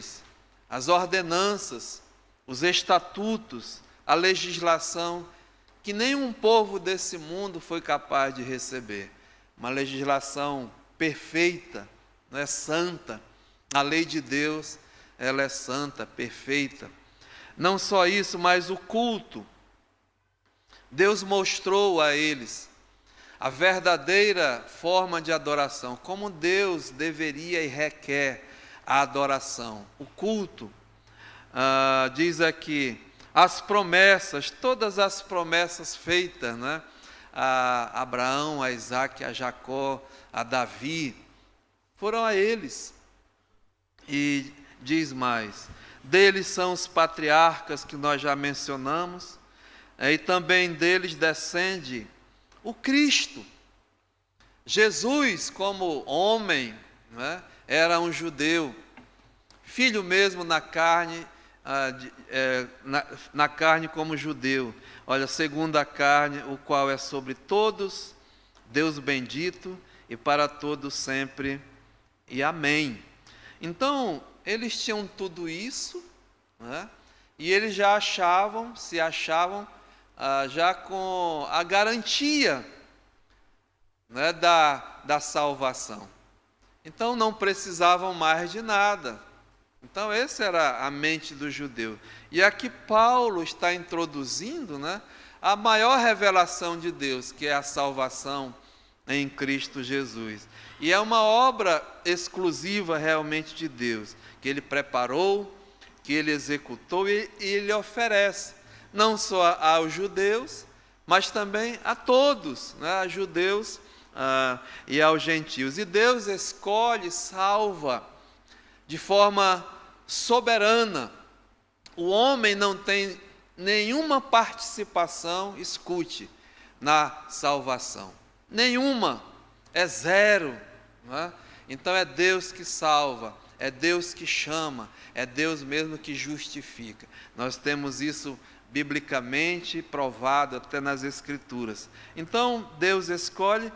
mandamentos, as ordenanças, os estatutos, a legislação que nenhum povo desse mundo foi capaz de receber. Uma legislação perfeita, né, santa. A lei de Deus, ela é santa, perfeita. Não só isso, mas o culto. Deus mostrou a eles a verdadeira forma de adoração, como Deus deveria e requer a adoração, o culto. Diz aqui, as promessas, todas as promessas feitas, né, a Abraão, a Isaac, a Jacó, a Davi, foram a eles. E diz mais, deles são os patriarcas que nós já mencionamos, e também deles descende o Cristo. Jesus, como homem, né, era um judeu, filho mesmo na carne, na carne como judeu. Olha, segundo a carne, o qual é sobre todos, Deus bendito, e para todos sempre, e amém. Então, eles tinham tudo isso, né, e eles já se achavam já com a garantia, né, da salvação. Então, não precisavam mais de nada. Então, essa era a mente do judeu. E aqui Paulo está introduzindo, né, a maior revelação de Deus, que é a salvação em Cristo Jesus. E é uma obra exclusiva realmente de Deus, que Ele preparou, que Ele executou e Ele oferece, não só aos judeus, mas também a todos, né, a judeus e aos gentios. E Deus escolhe, salva de forma soberana. O homem não tem nenhuma participação, escute, na salvação. Nenhuma, é zero. Não é? Então é Deus que salva, é Deus que chama, é Deus mesmo que justifica. Nós temos isso biblicamente provado até nas Escrituras. Então Deus escolhe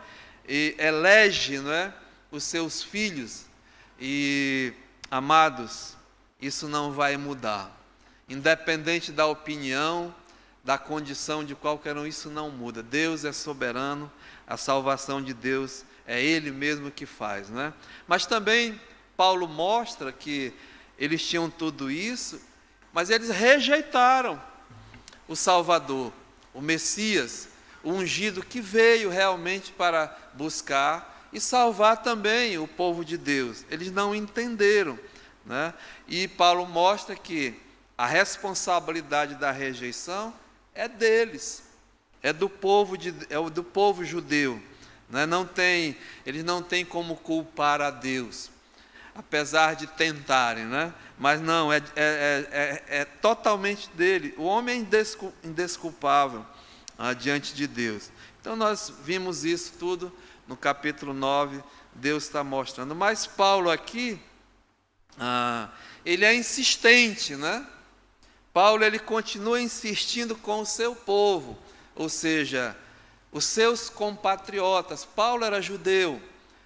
e elege, não é, os seus filhos. E, amados, isso não vai mudar. Independente da opinião, da condição de qualquer um, isso não muda. Deus é soberano, a salvação de Deus é Ele mesmo que faz, não é? Mas também Paulo mostra que eles tinham tudo isso, mas eles rejeitaram o Salvador, o Messias, o ungido que veio realmente para buscar e salvar também o povo de Deus. Eles não entenderam, né? E Paulo mostra que a responsabilidade da rejeição é deles, é do povo judeu, né? Eles não têm como culpar a Deus, apesar de tentarem, né? Mas não, é totalmente dele. O homem é indesculpável diante de Deus. Então nós vimos isso tudo no capítulo 9, Deus está mostrando. Mas Paulo aqui, ele é insistente, né? Paulo, ele continua insistindo com o seu povo, ou seja, os seus compatriotas. Paulo era judeu,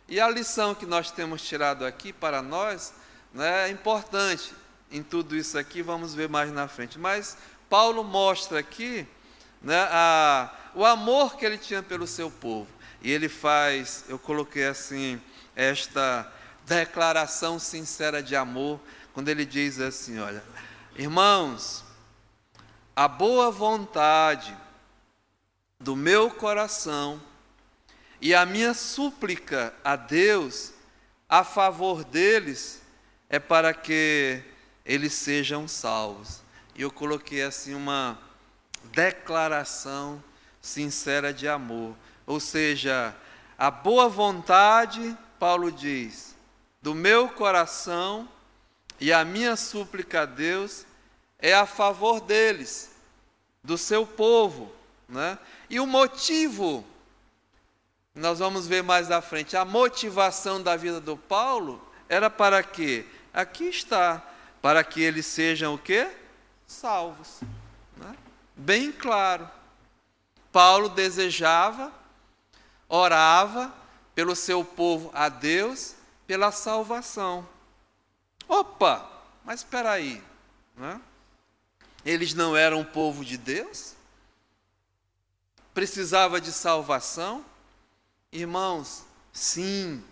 e a lição que nós temos tirado aqui para nós, né, é importante. Em tudo isso aqui, vamos ver mais na frente. Mas Paulo mostra aqui, né, o amor que ele tinha pelo seu povo. E ele faz, eu coloquei assim, esta declaração sincera de amor, quando ele diz assim, olha, irmãos, a boa vontade do meu coração e a minha súplica a Deus a favor deles é para que eles sejam salvos. E eu coloquei assim uma declaração sincera de amor. Ou seja, a boa vontade, Paulo diz, do meu coração e a minha súplica a Deus é a favor deles, do seu povo, né? E o motivo, nós vamos ver mais à frente, a motivação da vida do Paulo era para quê? Aqui está, para que eles sejam o quê? Salvos, né? Bem claro. Paulo desejava, orava pelo seu povo a Deus, pela salvação. Opa! mas espera aí, né? Eles não eram o povo de Deus? Precisava de salvação? Irmãos, sim,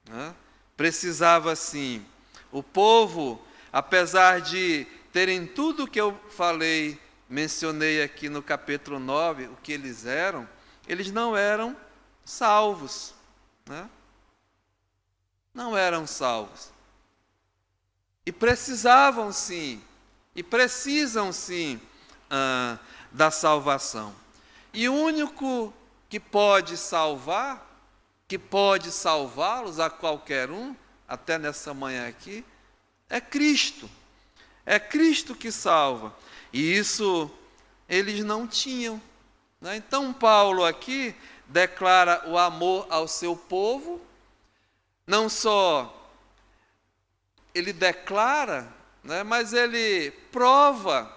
né? Precisava sim. O povo, apesar de terem tudo o que eu falei, mencionei aqui no capítulo 9, o que eles não eram salvos, né? Não eram salvos. E precisavam sim, e precisam sim da salvação. E o único que pode salvar, que pode salvá-los a qualquer um, até nessa manhã aqui, é Cristo. É Cristo que salva. E isso eles não tinham, né? Então Paulo aqui declara o amor ao seu povo. Não só ele declara, né, mas ele prova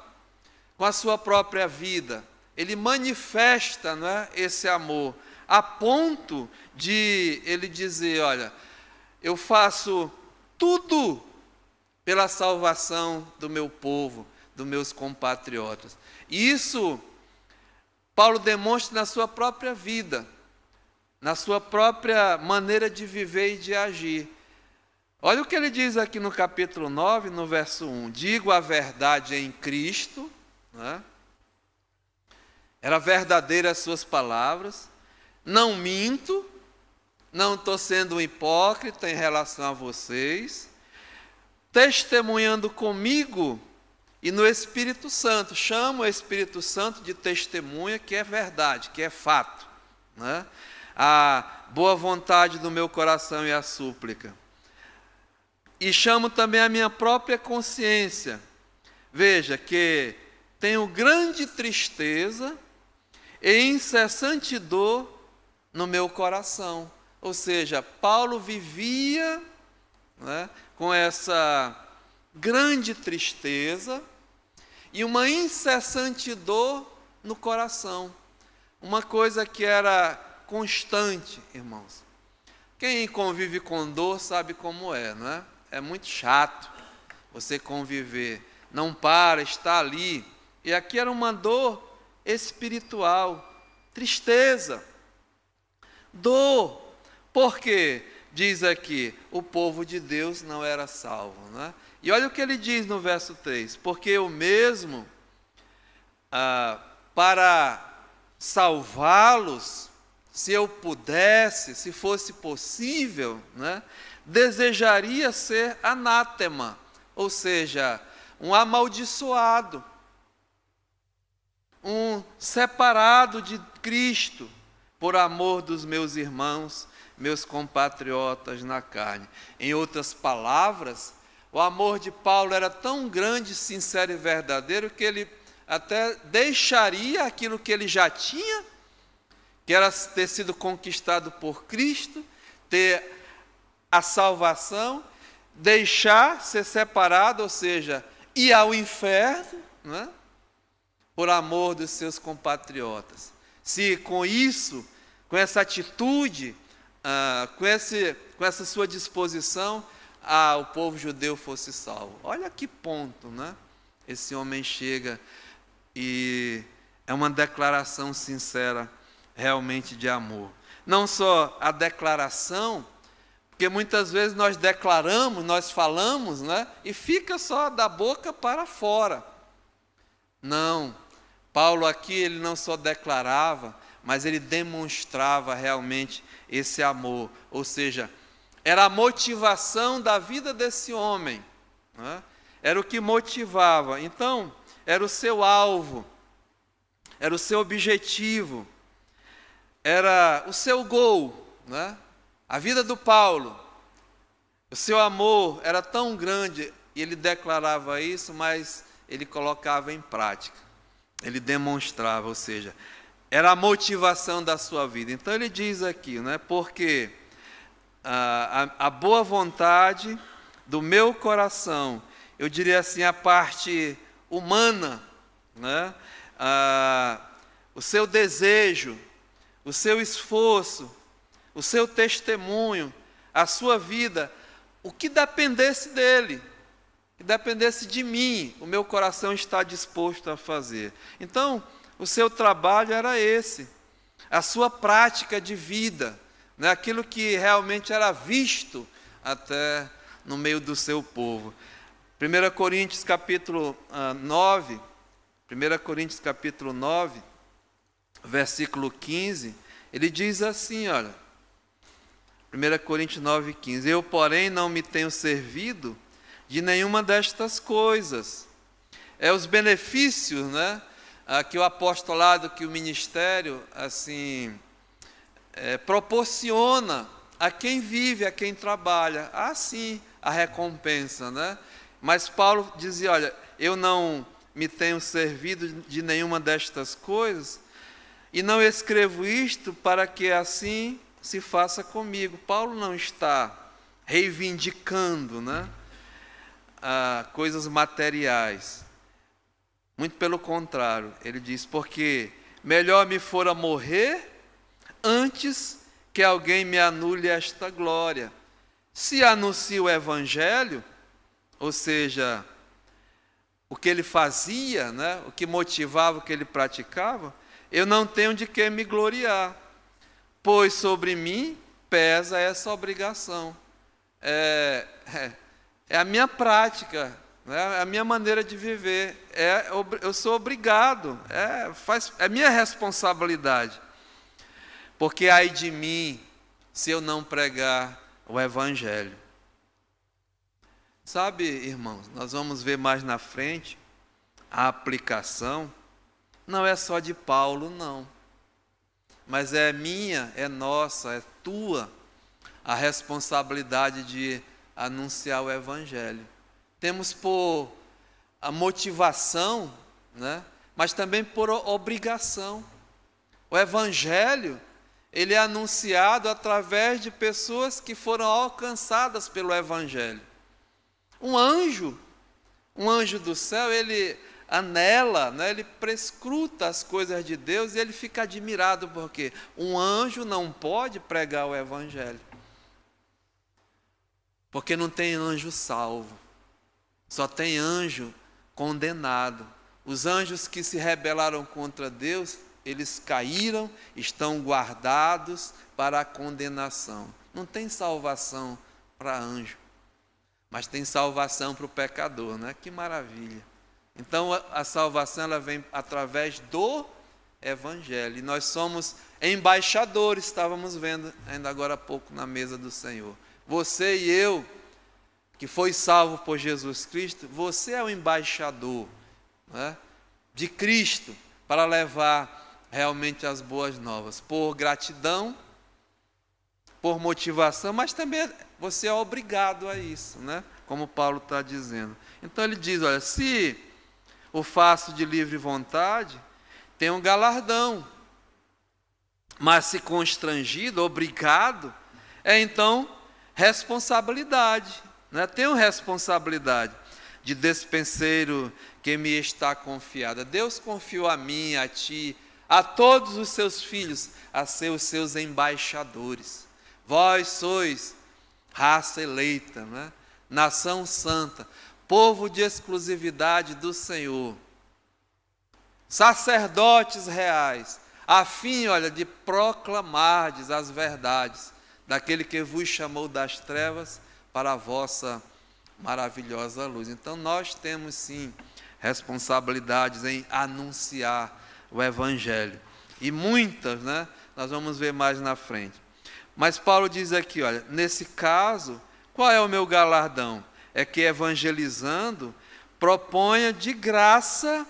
com a sua própria vida. Ele manifesta, né, esse amor, a ponto de ele dizer, olha, eu faço tudo pela salvação do meu povo, dos meus compatriotas. E isso Paulo demonstra na sua própria vida, na sua própria maneira de viver e de agir. Olha o que ele diz aqui no capítulo 9, no verso 1. Digo a verdade em Cristo, né? Era verdadeira as suas palavras. Não minto, não estou sendo um hipócrita em relação a vocês. Testemunhando comigo e no Espírito Santo. Chamo o Espírito Santo de testemunha, que é verdade, que é fato, né? A boa vontade do meu coração e a súplica. E chamo também a minha própria consciência. Veja que tenho grande tristeza e incessante dor no meu coração. Ou seja, Paulo vivia, né, com essa grande tristeza e uma incessante dor no coração. Uma coisa que era constante, irmãos. Quem convive com dor sabe como é, não é? É muito chato você conviver. Não para, está ali. E aqui era uma dor espiritual, tristeza, dor. Por quê? Diz aqui, o povo de Deus não era salvo, né? E olha o que ele diz no verso 3. Porque eu mesmo, para salvá-los, se eu pudesse, se fosse possível, né, desejaria ser anátema, ou seja, um amaldiçoado, um separado de Cristo, por amor dos meus irmãos, meus compatriotas na carne. Em outras palavras, o amor de Paulo era tão grande, sincero e verdadeiro, que ele até deixaria aquilo que ele já tinha, que era ter sido conquistado por Cristo, ter a salvação, deixar ser separado, ou seja, ir ao inferno, né, por amor dos seus compatriotas. Se com isso, com essa atitude, com essa sua disposição, o povo judeu fosse salvo. Olha que ponto, né? Esse homem chega e é uma declaração sincera, realmente de amor. Não só a declaração, porque muitas vezes nós declaramos, nós falamos, né? E fica só da boca para fora. Não. Paulo aqui, ele não só declarava, mas ele demonstrava realmente esse amor. Ou seja, era a motivação da vida desse homem, né? Era o que motivava. Então, era o seu alvo, era o seu objetivo, era o seu gol, né? A vida do Paulo, o seu amor era tão grande, e ele declarava isso, mas ele colocava em prática, ele demonstrava, ou seja, era a motivação da sua vida. Então ele diz aqui, né, porque a boa vontade do meu coração, eu diria assim, a parte humana, né, o seu desejo, o seu esforço, o seu testemunho, a sua vida, o que dependesse dele. que dependesse de mim, o meu coração está disposto a fazer. Então, o seu trabalho era esse, a sua prática de vida, né? Aquilo que realmente era visto até no meio do seu povo. 1 Coríntios capítulo 9, 1 Coríntios capítulo 9, versículo 15, ele diz assim, olha, 1 Coríntios 9, 15, eu, porém, não me tenho servido de nenhuma destas coisas. Os benefícios, né, que o apostolado, que o ministério, assim, proporciona a quem vive, a quem trabalha. Sim, a recompensa, né? Mas Paulo dizia, olha, eu não me tenho servido de nenhuma destas coisas, e não escrevo isto para que assim se faça comigo. Paulo não está reivindicando, né, coisas materiais. Muito pelo contrário, ele diz, porque melhor me fora morrer antes que alguém me anule esta glória. Se anuncio o evangelho, ou seja, o que ele fazia, né, o que motivava, o que ele praticava, eu não tenho de que me gloriar, pois sobre mim pesa essa obrigação. É a minha prática, né, a minha maneira de viver. Eu sou obrigado, é minha responsabilidade. Porque ai de mim se eu não pregar o evangelho. Sabe, irmãos, nós vamos ver mais na frente, a aplicação não é só de Paulo, não. Mas é minha, é nossa, é tua a responsabilidade de anunciar o evangelho. Temos por a motivação, né, mas também por obrigação. O evangelho, ele é anunciado através de pessoas que foram alcançadas pelo evangelho. Um anjo do céu, ele anela, né, ele prescruta as coisas de Deus e ele fica admirado, porque um anjo não pode pregar o evangelho. Porque não tem anjo salvo, só tem anjo condenado. Os anjos que se rebelaram contra Deus, eles caíram, estão guardados para a condenação. Não tem salvação para anjo, mas tem salvação para o pecador, né? Que maravilha. Então a salvação, ela vem através do evangelho. E nós somos embaixadores, estávamos vendo ainda agora há pouco na mesa do Senhor. Você e eu, que foi salvo por Jesus Cristo, você é o embaixador, né, de Cristo, para levar realmente as boas novas, por gratidão, por motivação, mas também você é obrigado a isso, né, como Paulo está dizendo. Então ele diz, olha, se o faço de livre vontade, tem um galardão, mas se constrangido, obrigado, então responsabilidade, né? Tenho responsabilidade de despenseiro que me está confiada. Deus confiou a mim, a ti, a todos os seus filhos, a ser os seus embaixadores. Vós sois raça eleita, né? Nação santa, povo de exclusividade do Senhor, sacerdotes reais, a fim, olha, de proclamardes as verdades daquele que vos chamou das trevas para a vossa maravilhosa luz. Então nós temos sim responsabilidades em anunciar o evangelho. E muitas, né, nós vamos ver mais na frente. Mas Paulo diz aqui, olha, nesse caso, qual é o meu galardão? É que evangelizando, proponha de graça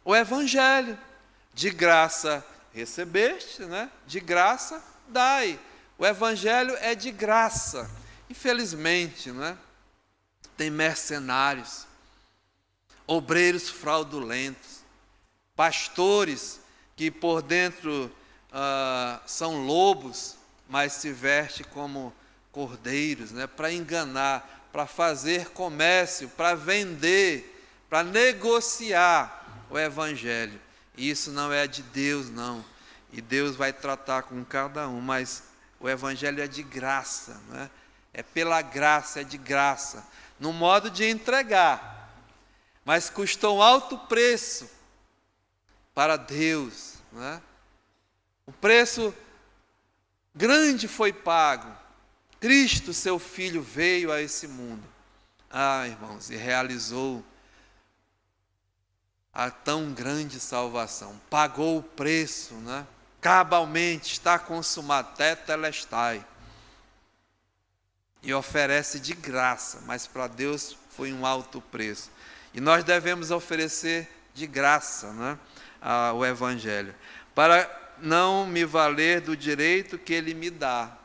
o evangelho. De graça recebeste, né? De graça dai. O evangelho é de graça. Infelizmente, né, tem mercenários, obreiros fraudulentos, pastores que por dentro são lobos, mas se vestem como cordeiros, né, para enganar, para fazer comércio, para vender, para negociar o evangelho. E isso não é de Deus, não. E Deus vai tratar com cada um, mas o evangelho é de graça, né? é pela graça, é de graça, no modo de entregar, mas custou um alto preço para Deus, né? O preço grande foi pago. Cristo, seu Filho, veio a esse mundo. Irmãos, e realizou a tão grande salvação. Pagou o preço, né? Cabalmente, está consumado, tetelestai. E oferece de graça, mas para Deus foi um alto preço. E nós devemos oferecer de graça, né, o Evangelho, para não me valer do direito que Ele me dá.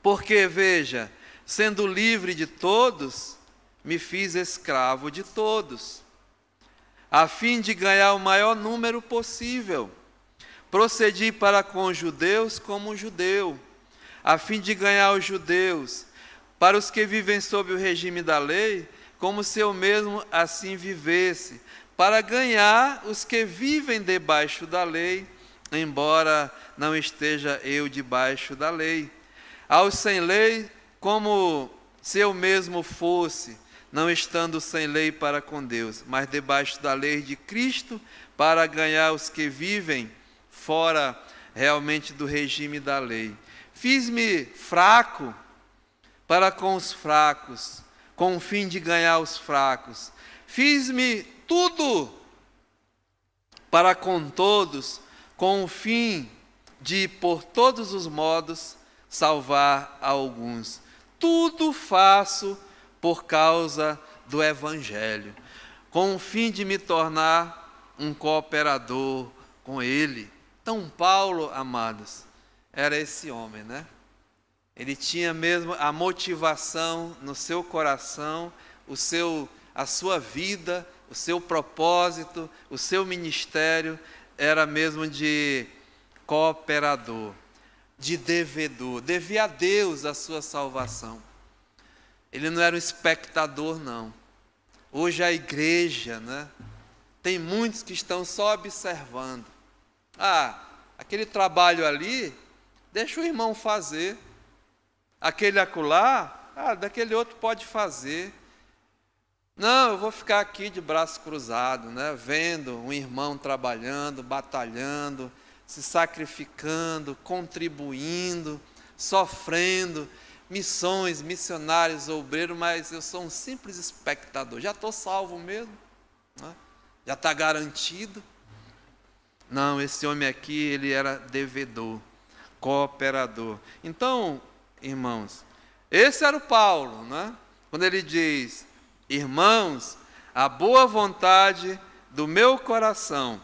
Porque, veja, sendo livre de todos, me fiz escravo de todos, a fim de ganhar o maior número possível. Procedi para com os judeus como um judeu, a fim de ganhar os judeus. Para os que vivem sob o regime da lei, como se eu mesmo assim vivesse, para ganhar os que vivem debaixo da lei, embora não esteja eu debaixo da lei. Aos sem lei, como se eu mesmo fosse, não estando sem lei para com Deus, mas debaixo da lei de Cristo, para ganhar os que vivem fora realmente do regime da lei. Fiz-me fraco para com os fracos, com o fim de ganhar os fracos. Fiz-me tudo para com todos, com o fim de, por todos os modos, salvar alguns. Tudo faço por causa do Evangelho, com o fim de me tornar um cooperador com Ele. Então, Paulo, amados, era esse homem, né? Ele tinha mesmo a motivação no seu coração, a sua vida, o seu propósito, o seu ministério era mesmo de cooperador, de devedor. Devia a Deus a sua salvação. Ele não era um espectador, não. Hoje a igreja, né, tem muitos que estão só observando. Aquele trabalho ali, deixa o irmão fazer. Aquele acolá, daquele outro pode fazer. Não, eu vou ficar aqui de braço cruzado, né, vendo um irmão trabalhando, batalhando, se sacrificando, contribuindo, sofrendo, missões, missionários, obreiros, mas eu sou um simples espectador. Já estou salvo mesmo, né? Já está garantido. Não, esse homem aqui, ele era devedor, cooperador. Então, irmãos, esse era o Paulo, né? Quando ele diz: irmãos, a boa vontade do meu coração,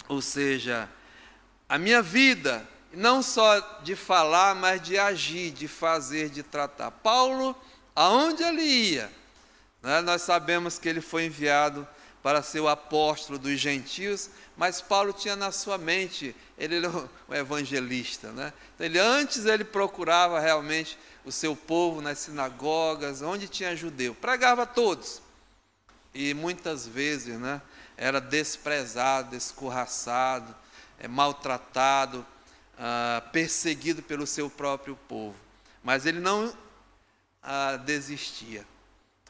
ou seja, a minha vida, não só de falar, mas de agir, de fazer, de tratar. Paulo, aonde ele ia, né? Nós sabemos que ele foi enviado para ser o apóstolo dos gentios, mas Paulo tinha na sua mente, ele era um evangelista, né? Então, antes ele procurava realmente o seu povo nas sinagogas, onde tinha judeu, pregava a todos, e muitas vezes, né, era desprezado, escorraçado, maltratado, perseguido pelo seu próprio povo, mas ele não desistia,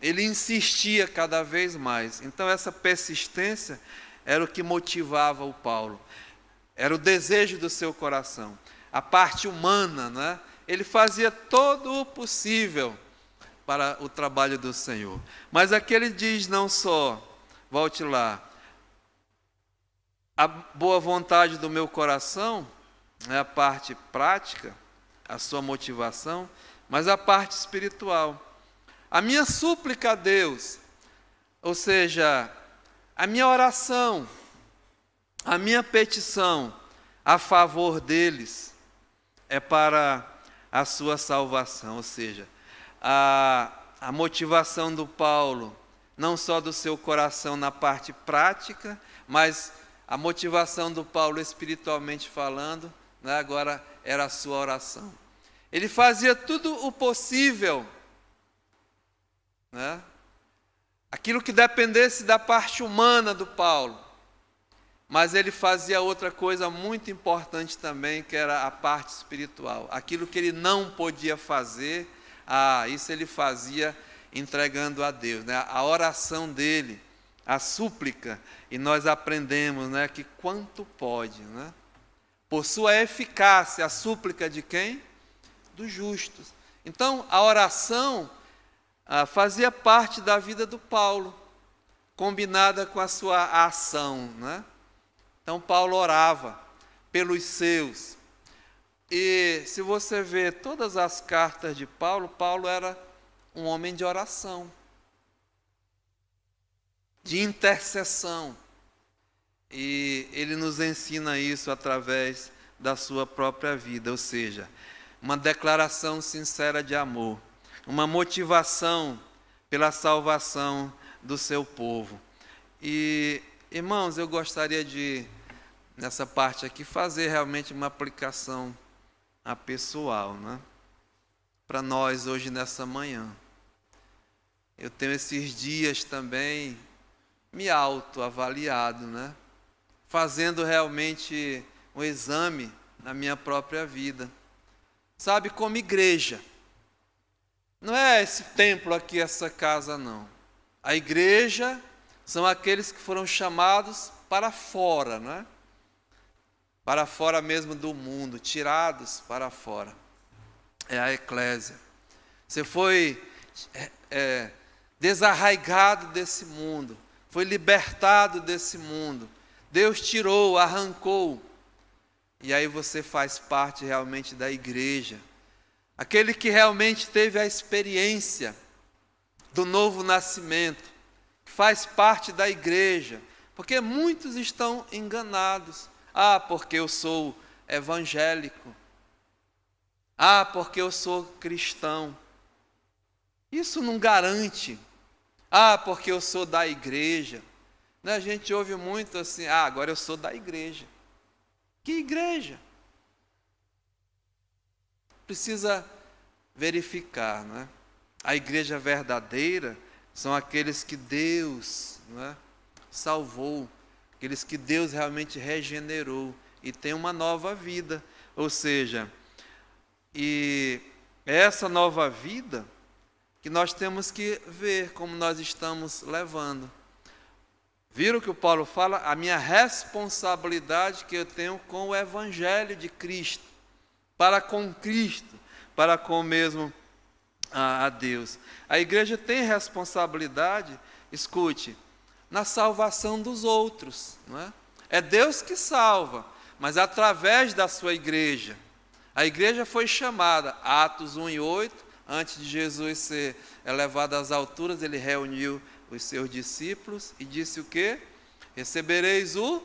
ele insistia cada vez mais. Então essa persistência era o que motivava o Paulo, era o desejo do seu coração, a parte humana, né? Ele fazia todo o possível para o trabalho do Senhor, mas aqui ele diz não só, volte lá, a boa vontade do meu coração, é a parte prática, a sua motivação, mas a parte espiritual. A minha súplica a Deus, ou seja, a minha oração, a minha petição a favor deles é para a sua salvação, ou seja, a motivação do Paulo, não só do seu coração na parte prática, mas a motivação do Paulo espiritualmente falando, né, agora era a sua oração. Ele fazia tudo o possível, né, aquilo que dependesse da parte humana do Paulo, mas ele fazia outra coisa muito importante também, que era a parte espiritual. Aquilo que ele não podia fazer, isso ele fazia entregando a Deus, né? A oração dele, a súplica, e nós aprendemos, né, que quanto pode, né? Por sua eficácia, a súplica de quem? Dos justos. Então, a oração fazia parte da vida do Paulo, combinada com a sua ação, né? Então, Paulo orava pelos seus. E se você vê todas as cartas de Paulo, Paulo era um homem de oração, de intercessão. E ele nos ensina isso através da sua própria vida, ou seja, uma declaração sincera de amor, uma motivação pela salvação do seu povo. E, irmãos, eu gostaria de, nessa parte aqui, fazer realmente uma aplicação pessoal, né? Para nós hoje nessa manhã. Eu tenho esses dias também me autoavaliado, né? Fazendo realmente um exame na minha própria vida. Sabe, como igreja. Não é esse templo aqui, essa casa, não. A igreja são aqueles que foram chamados para fora, né? Para fora mesmo do mundo, tirados para fora. É a eclésia. Você foi desarraigado desse mundo, foi libertado desse mundo. Deus tirou, arrancou. E aí você faz parte realmente da igreja. Aquele que realmente teve a experiência do novo nascimento, faz parte da igreja. Porque muitos estão enganados. Porque eu sou evangélico. Porque eu sou cristão. Isso não garante. Porque eu sou da igreja. A gente ouve muito assim, agora eu sou da igreja. Que igreja? Precisa verificar, né? A igreja verdadeira são aqueles que Deus, né, salvou, aqueles que Deus realmente regenerou e tem uma nova vida. Ou seja, e essa nova vida que nós temos que ver como nós estamos levando. Viram que o Paulo fala? A minha responsabilidade que eu tenho com o Evangelho de Cristo, para com Cristo, para com mesmo a Deus. A igreja tem responsabilidade, escute, na salvação dos outros, não é? É Deus que salva, mas através da sua igreja. A igreja foi chamada, Atos 1:8, antes de Jesus ser elevado às alturas, ele reuniu os seus discípulos e disse o quê? Recebereis o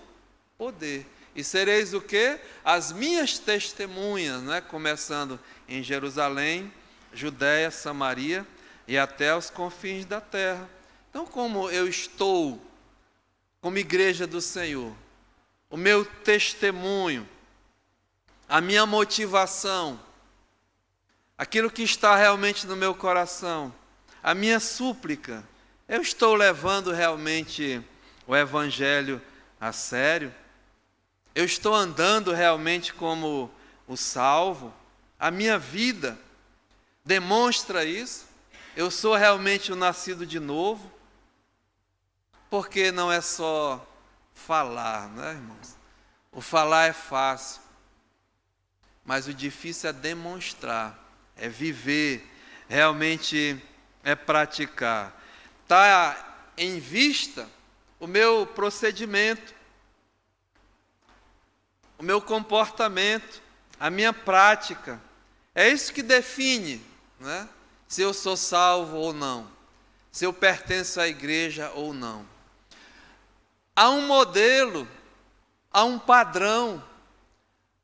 poder. E sereis o quê? As minhas testemunhas, né? Começando em Jerusalém, Judéia, Samaria e até os confins da terra. Então, como eu estou como igreja do Senhor, o meu testemunho, a minha motivação, aquilo que está realmente no meu coração, a minha súplica, eu estou levando realmente o Evangelho a sério? Eu estou andando realmente como o salvo? A minha vida demonstra isso? Eu sou realmente o nascido de novo? Porque não é só falar, né, irmãos? O falar é fácil, mas o difícil é demonstrar, é viver, realmente é praticar. Está em vista o meu procedimento, o meu comportamento, a minha prática. É isso que define, né, se eu sou salvo ou não, se eu pertenço à igreja ou não. Há um modelo, há um padrão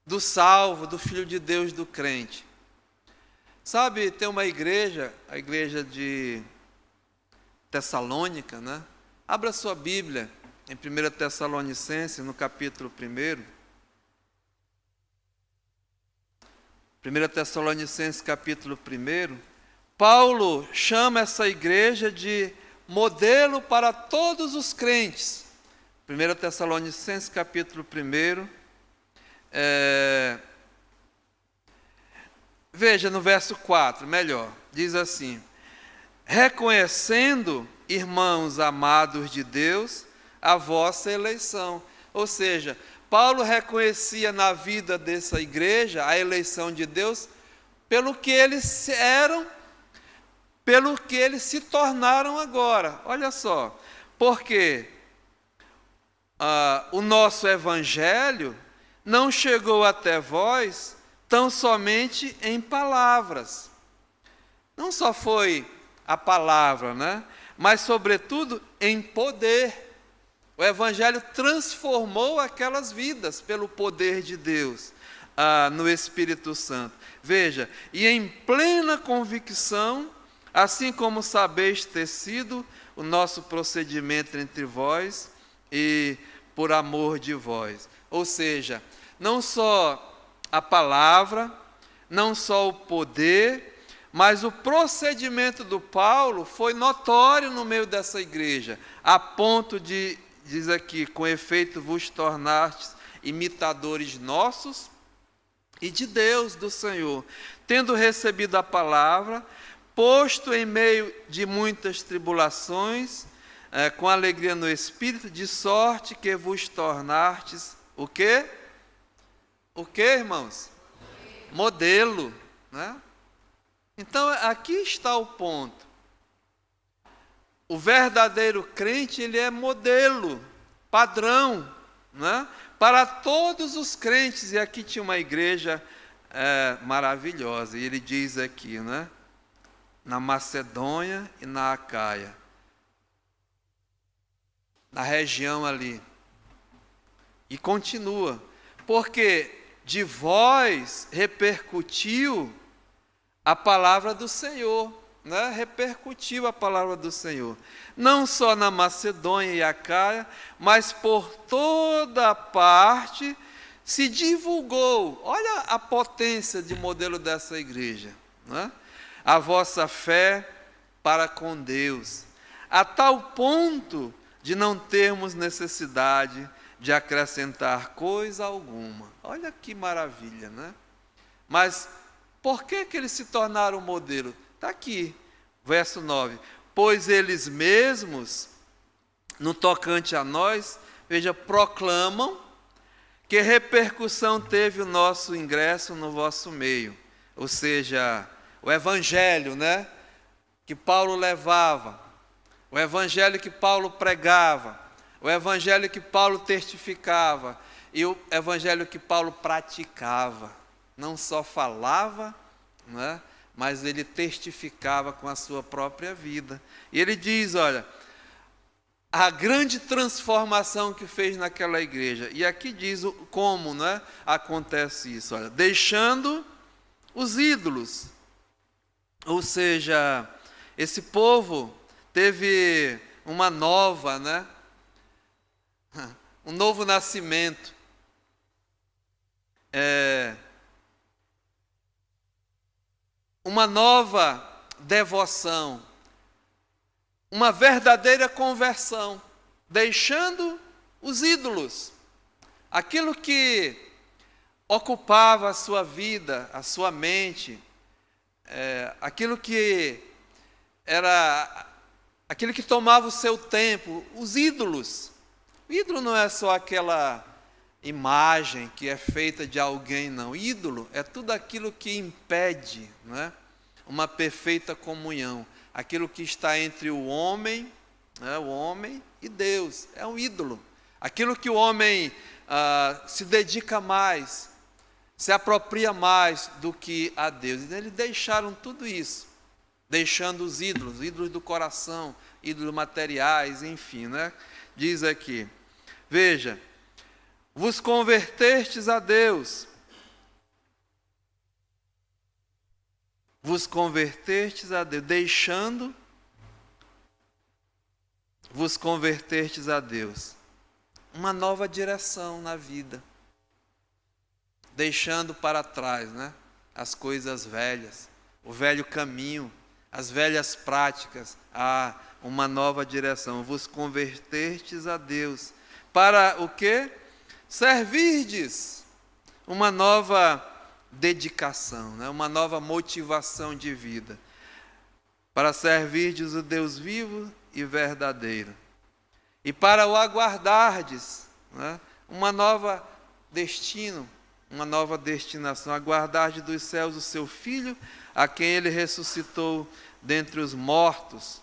do salvo, do Filho de Deus, do crente. Sabe, tem uma igreja, a igreja de Tessalônica, né? Abra sua Bíblia em 1 Tessalonicenses, no capítulo 1. 1 Tessalonicenses, capítulo 1. Paulo chama essa igreja de modelo para todos os crentes. 1 Tessalonicenses capítulo 1, veja no verso 4, melhor, diz assim: reconhecendo, irmãos amados de Deus, a vossa eleição. Ou seja, Paulo reconhecia na vida dessa igreja a eleição de Deus pelo que eles eram, pelo que eles se tornaram agora. Olha só, porque o nosso evangelho não chegou até vós tão somente em palavras. Não só foi a palavra, né? Mas sobretudo em poder. O evangelho transformou aquelas vidas pelo poder de Deus, no Espírito Santo. Veja, e em plena convicção, assim como sabeis ter sido o nosso procedimento entre vós e por amor de vós. Ou seja, não só a palavra, não só o poder, mas o procedimento do Paulo foi notório no meio dessa igreja, a ponto de, diz aqui, com efeito vos tornastes imitadores nossos e de Deus, do Senhor, tendo recebido a palavra, posto em meio de muitas tribulações, com alegria no Espírito, de sorte que vos tornastes, o quê? O quê, irmãos? Modelo, né? Então, aqui está o ponto. O verdadeiro crente, ele é modelo, padrão, né? Para todos os crentes. E aqui tinha uma igreja maravilhosa, e ele diz aqui, né? Na Macedônia e na Acaia, na região ali. E continua, porque de vós repercutiu a palavra do Senhor, né? Repercutiu a palavra do Senhor, não só na Macedônia e Acaia, mas por toda parte se divulgou. Olha a potência de modelo dessa igreja, né? A vossa fé para com Deus, a tal ponto de não termos necessidade de acrescentar coisa alguma. Olha que maravilha, né? Mas por que eles se tornaram modelo? Está aqui, verso 9. Pois eles mesmos, no tocante a nós, veja, proclamam que repercussão teve o nosso ingresso no vosso meio. Ou seja, o evangelho, né, que Paulo levava, o evangelho que Paulo pregava, o evangelho que Paulo testificava e o evangelho que Paulo praticava. Não só falava, né, mas ele testificava com a sua própria vida. E ele diz, olha, a grande transformação que fez naquela igreja. E aqui diz como, né, acontece isso. Olha, deixando os ídolos. Ou seja, esse povo teve uma nova, né, um novo nascimento. Uma nova devoção, uma verdadeira conversão, deixando os ídolos, aquilo que ocupava a sua vida, a sua mente, aquilo que tomava o seu tempo, os ídolos. O ídolo não é só aquela imagem que é feita de alguém, não. Ídolo é tudo aquilo que impede, né, uma perfeita comunhão. Aquilo que está entre o homem, né, o homem e Deus, é um ídolo. Aquilo que o homem se dedica mais, se apropria mais do que a Deus. E eles deixaram tudo isso, deixando os ídolos do coração, ídolos materiais, enfim, né? Diz aqui, veja, vos convertestes a Deus. Vos convertestes a Deus, deixando, vos convertestes a Deus. Uma nova direção na vida. Deixando para trás, né, as coisas velhas, o velho caminho, as velhas práticas, uma nova direção. Vos convertestes a Deus, para o quê? Servirdes. Uma nova dedicação, né? Uma nova motivação de vida. Para servirdes o Deus vivo e verdadeiro. E para o aguardardes, né? Uma nova destino, uma nova destinação. Aguardardes dos céus o seu Filho, a quem ele ressuscitou dentre os mortos,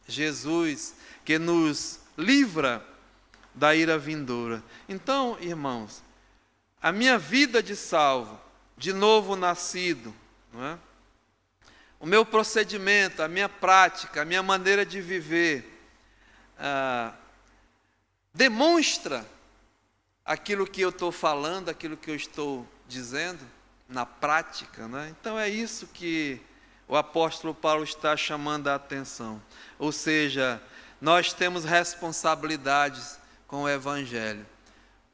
Jesus, que nos livra da ira vindoura. Então, irmãos, a minha vida de salvo, de novo nascido, não é? O meu procedimento, a minha prática, a minha maneira de viver, demonstra aquilo que eu estou falando, aquilo que eu estou dizendo na prática, né? Então é isso que o apóstolo Paulo está chamando a atenção. Ou seja, nós temos responsabilidades com o Evangelho.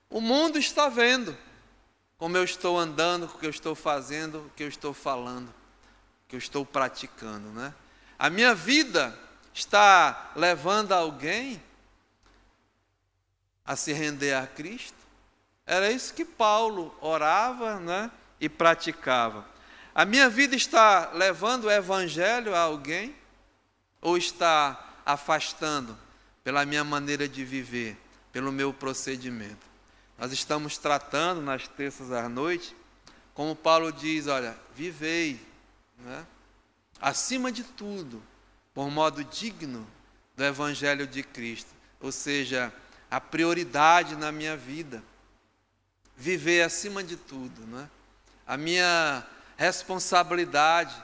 O mundo está vendo como eu estou andando, o que eu estou fazendo, o que eu estou falando, o que eu estou praticando, né? A minha vida está levando alguém a se render a Cristo? Era isso que Paulo orava, né, e praticava. A minha vida está levando o Evangelho a alguém? Ou está afastando pela minha maneira de viver, pelo meu procedimento? Nós estamos tratando nas terças à noite, como Paulo diz, olha, vivei, né, acima de tudo, por modo digno do Evangelho de Cristo. Ou seja, a prioridade na minha vida. Viver acima de tudo, né? A minha responsabilidade,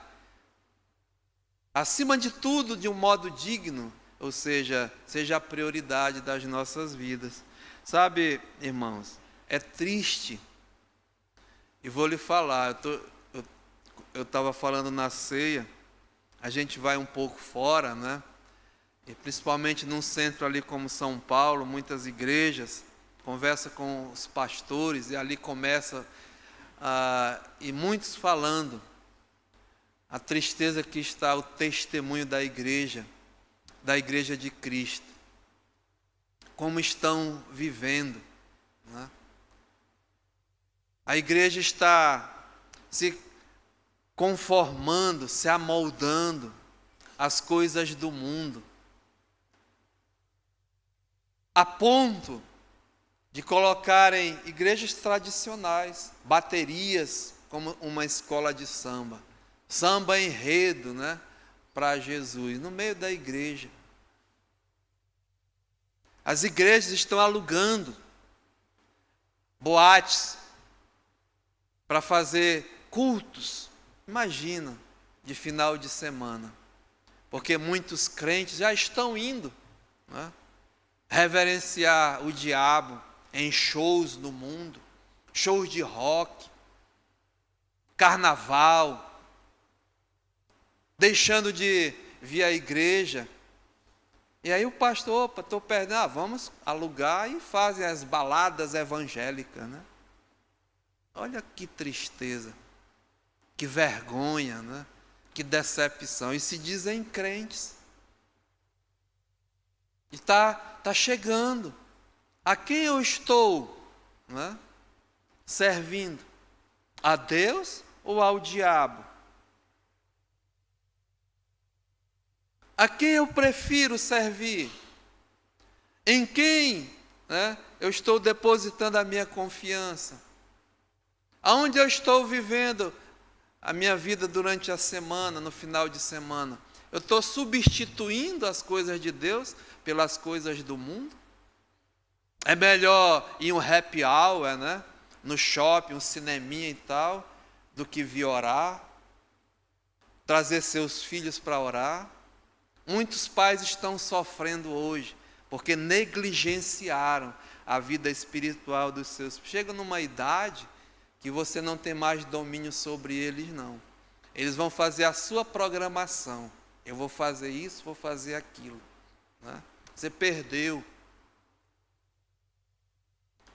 acima de tudo, de um modo digno, ou seja a prioridade das nossas vidas. Sabe, irmãos, é triste, e vou lhe falar, eu estava falando na ceia, a gente vai um pouco fora, né? E principalmente num centro ali como São Paulo, muitas igrejas, conversa com os pastores e ali começa, e muitos falando, a tristeza que está o testemunho da igreja de Cristo, como estão vivendo, né? A igreja está se conformando, se amoldando às coisas do mundo, a ponto de colocarem igrejas tradicionais, baterias, como uma escola de samba, samba enredo, né, para Jesus, no meio da igreja. As igrejas estão alugando boates para fazer cultos, imagina, de final de semana, porque muitos crentes já estão indo, né, reverenciar o diabo em shows no mundo, shows de rock, carnaval, deixando de vir à igreja. E aí o pastor, opa, estou perdendo, vamos alugar, e fazem as baladas evangélicas, né? Olha que tristeza, que vergonha, né? Que decepção, e se dizem crentes. E está chegando. A quem eu estou, né, servindo? A Deus ou ao diabo? A quem eu prefiro servir? Em quem, né, eu estou depositando a minha confiança? Aonde eu estou vivendo a minha vida durante a semana, no final de semana? Eu estou substituindo as coisas de Deus pelas coisas do mundo? É melhor ir um happy hour, né, no shopping, um cineminha e tal, do que vir orar, trazer seus filhos para orar? Muitos pais estão sofrendo hoje, porque negligenciaram a vida espiritual dos seus filhos. Chega numa idade que você não tem mais domínio sobre eles, não. Eles vão fazer a sua programação. Eu vou fazer isso, vou fazer aquilo, né? Você perdeu.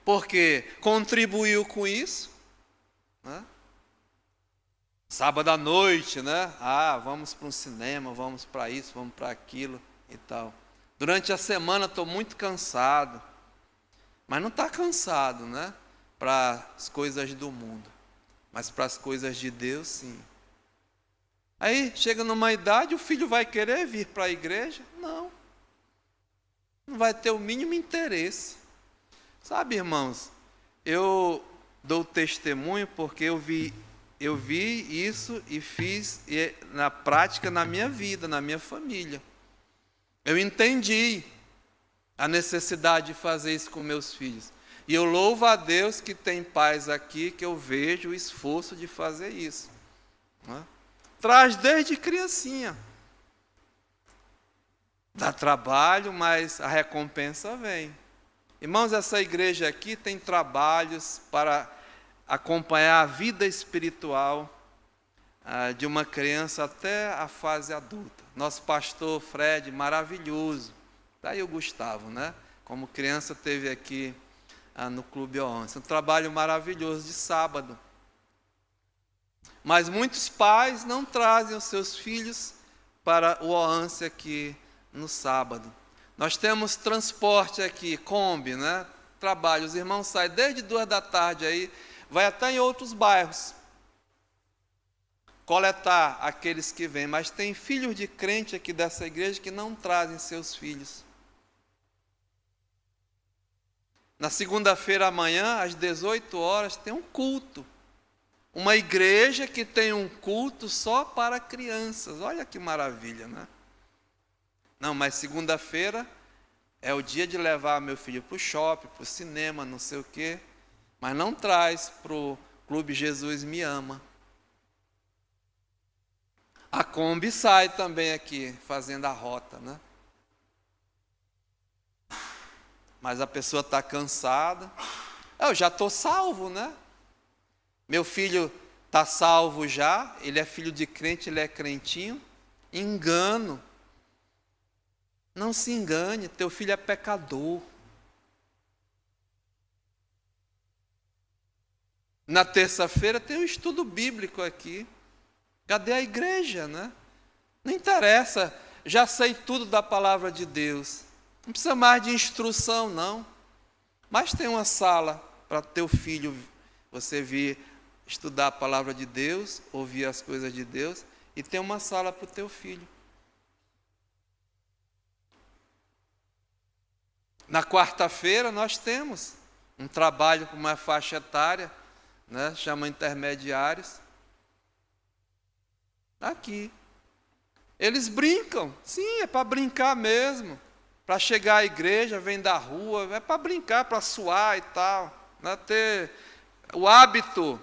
Porque contribuiu com isso, né? Sábado à noite, né? Vamos para um cinema, vamos para isso, vamos para aquilo e tal. Durante a semana estou muito cansado. mas não está cansado, né? Para as coisas do mundo, mas para as coisas de Deus, sim. Aí chega numa idade, o filho vai querer vir para a igreja? Não. Não vai ter o mínimo interesse. Sabe, irmãos, eu dou testemunho porque eu vi isso e fiz na prática na minha vida, na minha família. Eu entendi a necessidade de fazer isso com meus filhos. E eu louvo a Deus que tem pais aqui que eu vejo o esforço de fazer isso. Né? Traz desde criancinha. Dá trabalho, mas a recompensa vem. Irmãos, essa igreja aqui tem trabalhos para acompanhar a vida espiritual de uma criança até a fase adulta. Nosso pastor Fred, maravilhoso. Daí o Gustavo, né? Como criança teve aqui no Clube Oânsia. Um trabalho maravilhoso de sábado. Mas muitos pais não trazem os seus filhos para o Oânsia aqui no sábado. Nós temos transporte aqui, Kombi, né? Trabalho, os irmãos saem desde 2 da tarde aí, vai até em outros bairros coletar aqueles que vêm, mas tem filhos de crente aqui dessa igreja que não trazem seus filhos. Na segunda-feira amanhã, às 18 horas, tem um culto. Uma igreja que tem um culto só para crianças. Olha que maravilha, né? Não, mas segunda-feira é o dia de levar meu filho para o shopping, para o cinema, não sei o quê. Mas não traz para o Clube Jesus Me Ama. A Kombi sai também aqui, fazendo a rota, né? Mas a pessoa está cansada. Eu já estou salvo, né? Meu filho está salvo já, ele é filho de crente, ele é crentinho. Engano. Não se engane, teu filho é pecador. Na terça-feira tem um estudo bíblico aqui. Cadê a igreja, né? Não interessa, já sei tudo da palavra de Deus. Não precisa mais de instrução, não. Mas tem uma sala para teu filho, você vir estudar a palavra de Deus, ouvir as coisas de Deus, e tem uma sala para o teu filho. Na quarta-feira nós temos um trabalho com uma faixa etária, né, chama intermediários. Aqui. Eles brincam, sim, é para brincar mesmo. Para chegar à igreja, vem da rua, é para brincar, para suar e tal. Né, ter o hábito,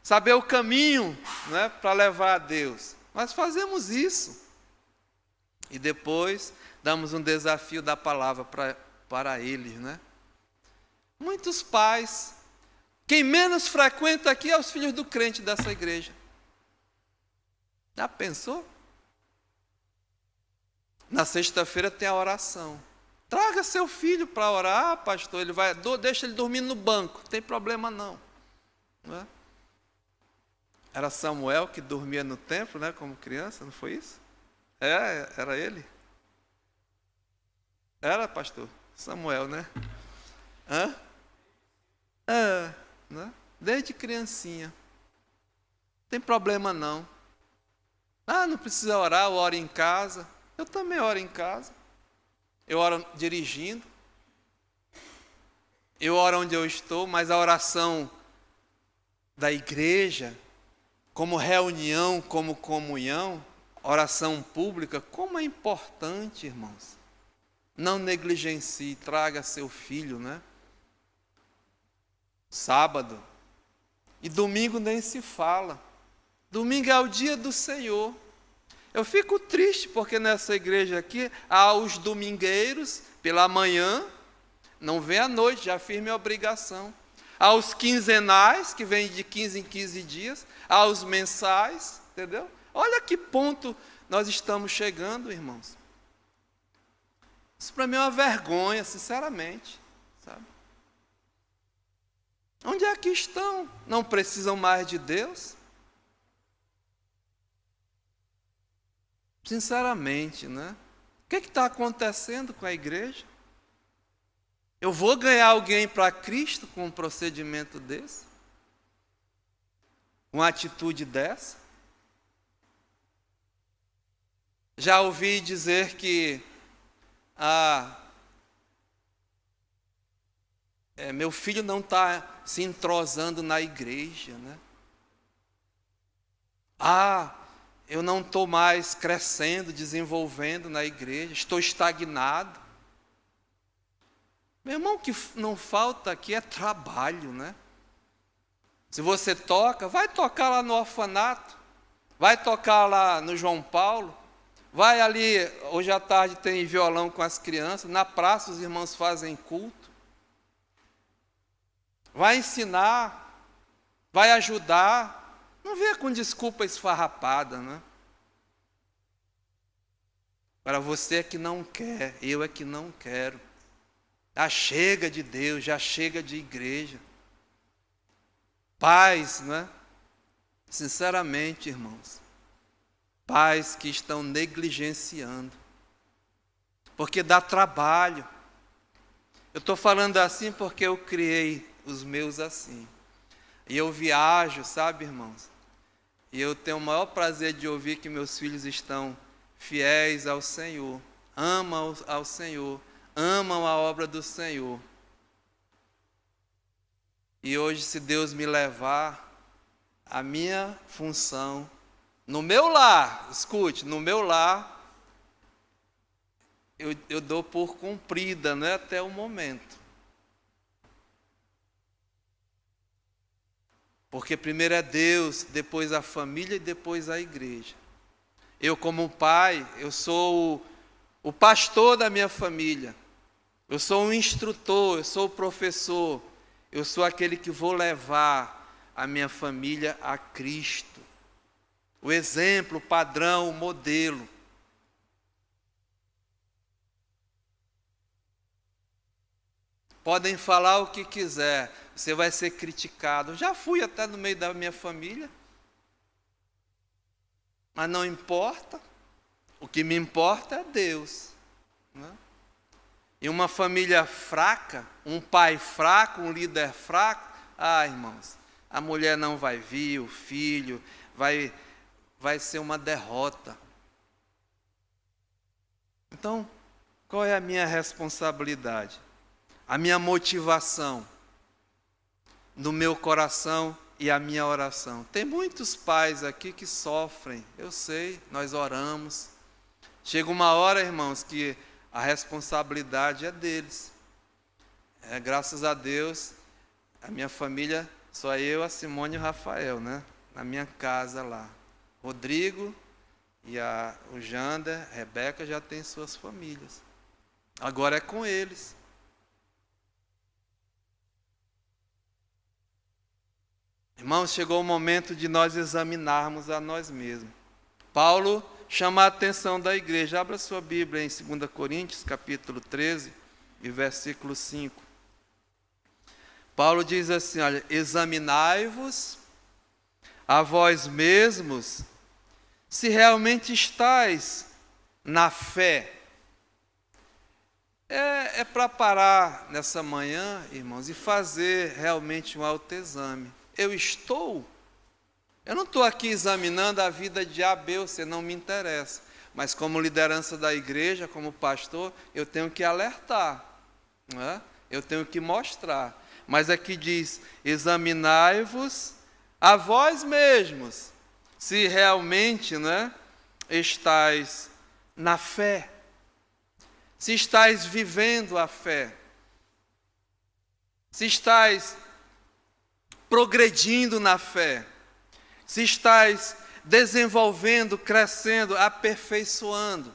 saber o caminho, né, para levar a Deus. Nós fazemos isso. E depois damos um desafio da palavra para eles, né? Muitos pais, quem menos frequenta aqui é os filhos do crente dessa igreja. Já pensou? Na sexta-feira tem a oração. Traga seu filho para orar, pastor. Ele vai, deixa ele dormir no banco, não tem problema não. Não é? Era Samuel que dormia no templo, né, como criança, não foi isso? Era ele. Era, pastor? Samuel, né? Hã? Né? Desde criancinha. Não tem problema não. Não precisa orar, eu oro em casa. Eu também oro em casa. Eu oro dirigindo. Eu oro onde eu estou, mas a oração da igreja, como reunião, como comunhão, oração pública, como é importante, irmãos. Não negligencie, traga seu filho, né? Sábado. E domingo nem se fala. Domingo é o dia do Senhor. Eu fico triste porque nessa igreja aqui há os domingueiros pela manhã, não vem à noite, já fiz minha obrigação. Há os quinzenais, que vêm de 15 em 15 dias, há os mensais, entendeu? Olha que ponto nós estamos chegando, irmãos. Isso para mim é uma vergonha, sinceramente, sabe? Onde é que estão? Não precisam mais de Deus? Sinceramente, né? O que está acontecendo com a igreja? Eu vou ganhar alguém para Cristo com um procedimento desse? Uma atitude dessa? Já ouvi dizer que meu filho não está se entrosando na igreja, né? Eu não estou mais crescendo, desenvolvendo na igreja, estou estagnado. Meu irmão, o que não falta aqui é trabalho, né? Se você toca, vai tocar lá no orfanato, vai tocar lá no João Paulo, vai ali, hoje à tarde tem violão com as crianças, na praça os irmãos fazem culto. Vai ensinar, vai ajudar. Não venha com desculpa esfarrapada, né? Para você é que não quer, eu é que não quero. Já chega de Deus, já chega de igreja. Pais, né? Sinceramente, irmãos, pais que estão negligenciando, porque dá trabalho. Eu estou falando assim porque eu criei os meus assim. E eu viajo, sabe, irmãos? E eu tenho o maior prazer de ouvir que meus filhos estão fiéis ao Senhor, amam ao Senhor, amam a obra do Senhor. E hoje, se Deus me levar, a minha função, no meu lar, escute, no meu lar, eu dou por cumprida, né, até o momento. Porque primeiro é Deus, depois a família e depois a igreja. Eu, como pai, eu sou o pastor da minha família. Eu sou um instrutor, eu sou o professor. Eu sou aquele que vou levar a minha família a Cristo. O exemplo, o padrão, o modelo. Podem falar o que quiser, você vai ser criticado. Eu já fui até no meio da minha família. Mas não importa. O que me importa é Deus, né? E uma família fraca, um pai fraco, um líder fraco, irmãos, a mulher não vai vir, o filho, vai ser uma derrota. Então, qual é a minha responsabilidade? A minha motivação no meu coração e a minha oração. Tem muitos pais aqui que sofrem, eu sei, nós oramos. Chega uma hora, irmãos, que a responsabilidade é deles. Graças a Deus, a minha família, só eu, a Simone e o Rafael, né? Na minha casa lá. Rodrigo e o Jander, a Rebeca já têm suas famílias. Agora é com eles. Irmãos, chegou o momento de nós examinarmos a nós mesmos. Paulo chama a atenção da igreja. Abra sua Bíblia em 2 Coríntios, capítulo 13, e versículo 5. Paulo diz assim, olha, examinai-vos a vós mesmos, se realmente estáis na fé. É para parar nessa manhã, irmãos, e fazer realmente um autoexame. Eu não estou aqui examinando a vida de A, B ou C, não me interessa. Mas como liderança da igreja, como pastor, eu tenho que alertar, não é? Eu tenho que mostrar. Mas aqui diz, examinai-vos a vós mesmos, se realmente, né, estáis na fé, se estáis vivendo a fé, se estáis progredindo na fé, se estáis desenvolvendo, crescendo, aperfeiçoando.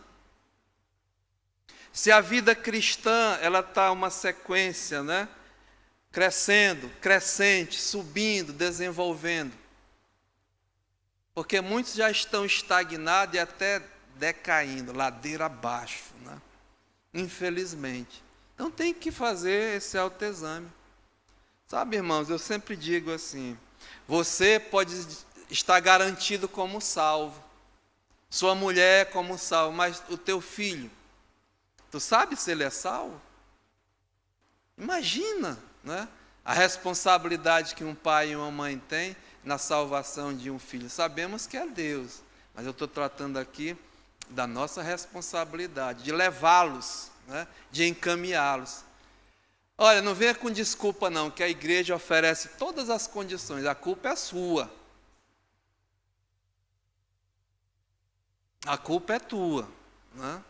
Se a vida cristã, ela está uma sequência, né? Crescendo, crescente, subindo, desenvolvendo. Porque muitos já estão estagnados e até decaindo, ladeira abaixo, né? Infelizmente. Então tem que fazer esse autoexame. Sabe, irmãos, eu sempre digo assim, você pode estar garantido como salvo, sua mulher como salvo, mas o teu filho, tu sabe se ele é salvo? Imagina, né, a responsabilidade que um pai e uma mãe têm na salvação de um filho. Sabemos que é Deus, mas eu estou tratando aqui da nossa responsabilidade, de levá-los, né, de encaminhá-los. Olha, não venha com desculpa não, que a igreja oferece todas as condições, a culpa é sua. A culpa é tua, né?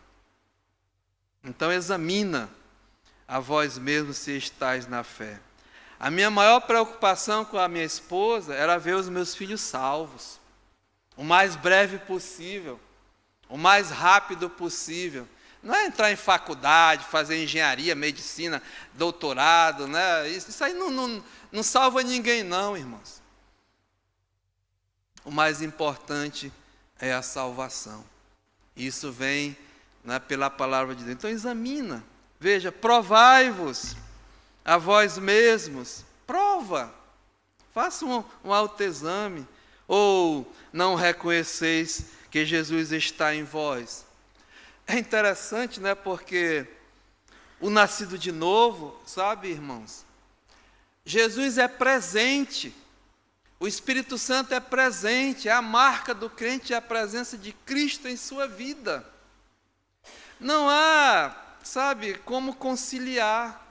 Então examina a vós mesmo se estáis na fé. A minha maior preocupação com a minha esposa era ver os meus filhos salvos, o mais breve possível, o mais rápido possível. Não é entrar em faculdade, fazer engenharia, medicina, doutorado, né? Isso aí não salva ninguém não, irmãos. O mais importante é a salvação. Isso vem, né, pela palavra de Deus. Então examina, veja, provai-vos a vós mesmos. Prova, faça um autoexame. Ou não reconheceis que Jesus está em vós? É interessante, né, porque o nascido de novo, sabe, irmãos, Jesus é presente. O Espírito Santo é presente, é a marca do crente, é a presença de Cristo em sua vida. Não há, sabe, como conciliar,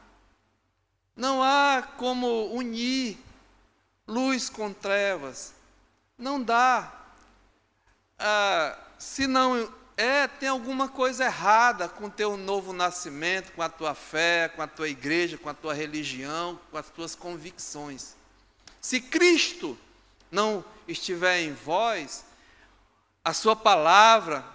não há como unir luz com trevas, não dá. Se não tem alguma coisa errada com o teu novo nascimento, com a tua fé, com a tua igreja, com a tua religião, com as tuas convicções. Se Cristo não estiver em vós, a sua palavra,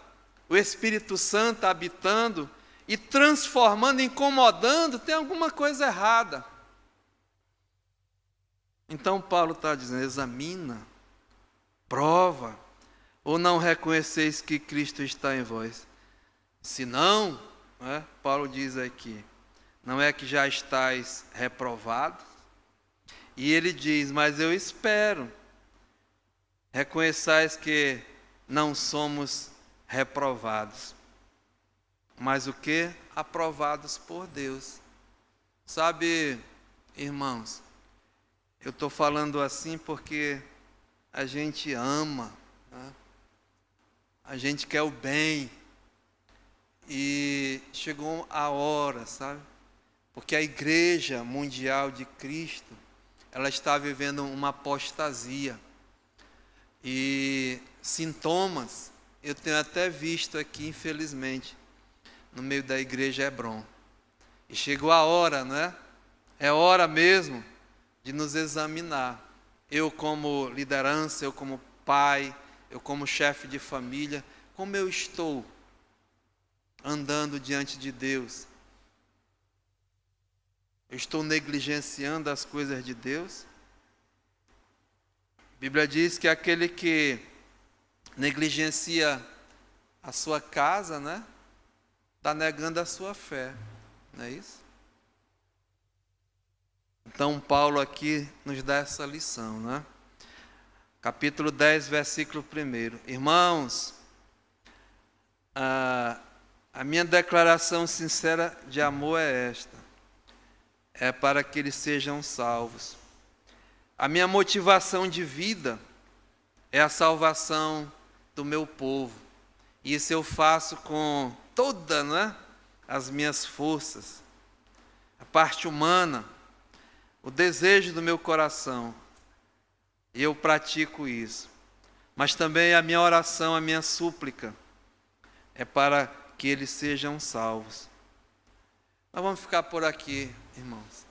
o Espírito Santo habitando e transformando, incomodando, tem alguma coisa errada. Então Paulo está dizendo, examina, prova, ou não reconheceis que Cristo está em vós? Se não, Paulo diz aqui, não é que já estáis reprovados? E ele diz, mas eu espero, reconheçais que não somos reprovados, mas o que? Aprovados por Deus. Sabe, irmãos, eu estou falando assim porque a gente ama, né? A gente quer o bem, e chegou a hora, sabe? Porque a Igreja Mundial de Cristo, ela está vivendo uma apostasia. E sintomas, eu tenho até visto aqui, infelizmente, no meio da Igreja Hebron. E chegou a hora, né? É hora mesmo de nos examinar. Eu como liderança, eu como pai, eu como chefe de família, como eu estou andando diante de Deus? Eu estou negligenciando as coisas de Deus? A Bíblia diz que aquele que negligencia a sua casa, né, está negando a sua fé, não é isso? Então Paulo aqui nos dá essa lição, né? Capítulo 10, versículo 1. Irmãos, a minha declaração sincera de amor é esta: é para que eles sejam salvos. A minha motivação de vida é a salvação do meu povo. E isso eu faço com todas, né, as minhas forças, a parte humana, o desejo do meu coração. E eu pratico isso. Mas também a minha oração, a minha súplica é para que eles sejam salvos. Nós vamos ficar por aqui, irmãos.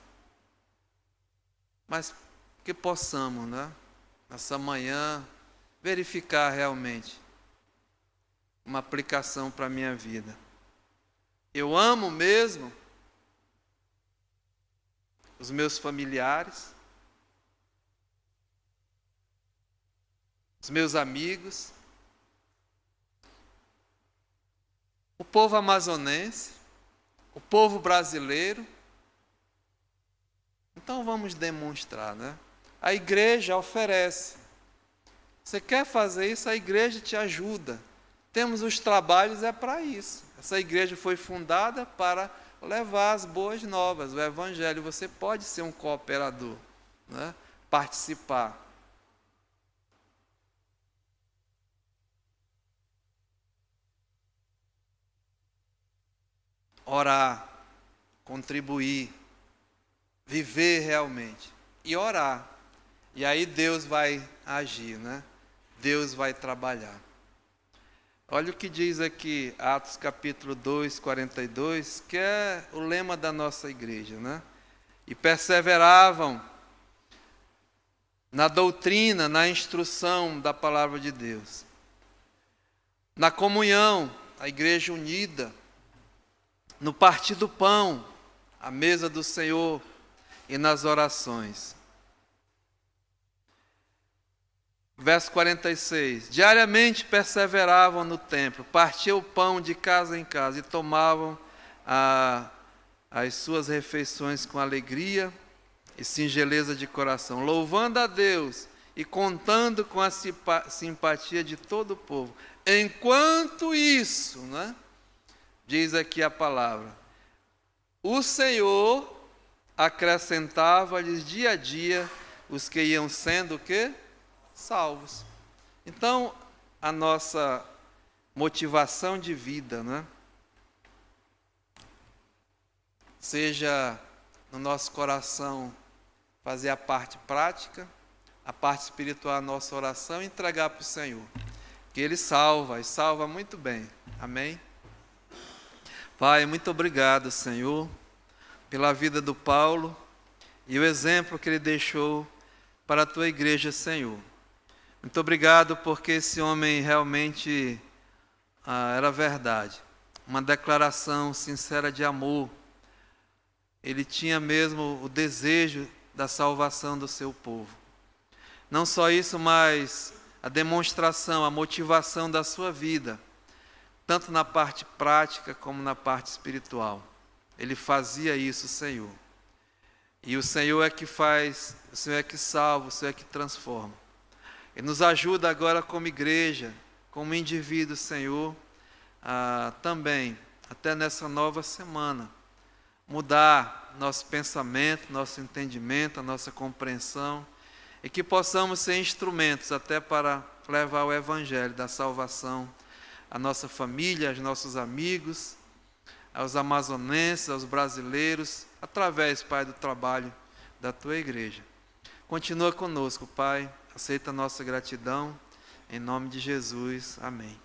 Mas que possamos, né, nessa manhã, verificar realmente uma aplicação para a minha vida. Eu amo mesmo os meus familiares, os meus amigos, o povo amazonense, o povo brasileiro. Então vamos demonstrar, né? A igreja oferece. Você quer fazer isso, a igreja te ajuda. Temos os trabalhos, é para isso. Essa igreja foi fundada para levar as boas novas, o Evangelho. Você pode ser um cooperador, né? Participar. Orar, contribuir, viver realmente e orar. E aí Deus vai agir, né? Deus vai trabalhar. Olha o que diz aqui, Atos capítulo 2, 42, que é o lema da nossa igreja, né? E perseveravam na doutrina, na instrução da palavra de Deus, na comunhão, a igreja unida, no partir do pão, a mesa do Senhor e nas orações. Verso 46, diariamente perseveravam no templo, partiam o pão de casa em casa e tomavam as suas refeições com alegria e singeleza de coração, louvando a Deus e contando com a simpatia de todo o povo. Enquanto isso, né, diz aqui a palavra, o Senhor acrescentava-lhes dia a dia os que iam sendo o quê? Salvos. Então, a nossa motivação de vida, né? Seja no nosso coração fazer a parte prática, a parte espiritual, a nossa oração, e entregar para o Senhor, que Ele salva, e salva muito bem. Amém? Pai, muito obrigado, Senhor, pela vida do Paulo e o exemplo que ele deixou para a Tua igreja, Senhor. Muito obrigado porque esse homem realmente era verdade, uma declaração sincera de amor. Ele tinha mesmo o desejo da salvação do seu povo. Não só isso, mas a demonstração, a motivação da sua vida, tanto na parte prática como na parte espiritual. Ele fazia isso, Senhor. E o Senhor é que faz, o Senhor é que salva, o Senhor é que transforma. E nos ajuda agora como igreja, como indivíduo, Senhor, também, até nessa nova semana, mudar nosso pensamento, nosso entendimento, a nossa compreensão, e que possamos ser instrumentos até para levar o Evangelho da salvação à nossa família, aos nossos amigos, aos amazonenses, aos brasileiros, através, Pai, do trabalho da Tua igreja. Continua conosco, Pai. Aceita a nossa gratidão, em nome de Jesus. Amém.